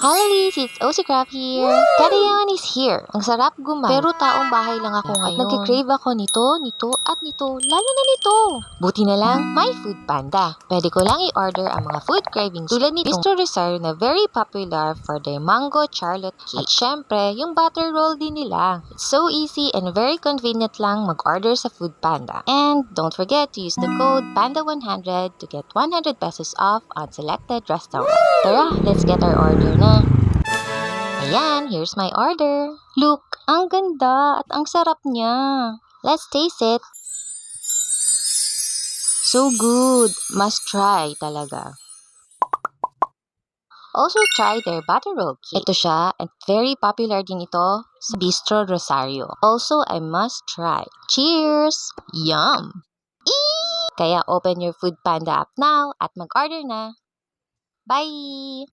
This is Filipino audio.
Hi Liz, it's Osi Craft here. Kadayawan is here. Ang sarap gumawa. Pero taong bahay lang ako ngayon. At nagkikrave ako nito, at nito, lalo na nito. Buti na lang, may Food Panda. Pwede ko lang i-order ang mga food cravings tulad nitong Bistro Rosario na very popular for their mango charlotte cake. At syempre, yung butter roll din nila. It's so easy and very convenient lang mag-order sa Food Panda. And don't forget to use the code PANDA100 to get 100 pesos off on selected restaurants. Tara, let's get our order na. Ayan, here's my order. Look, ang ganda at ang sarap niya. Let's taste it. So good. Must try talaga. Also try their butter roll cake. Ito siya, and very popular din ito sa Bistro Rosario. Also, I must try. Cheers! Yum! Eee! Kaya open your Food Panda app now at mag-order na. Bye!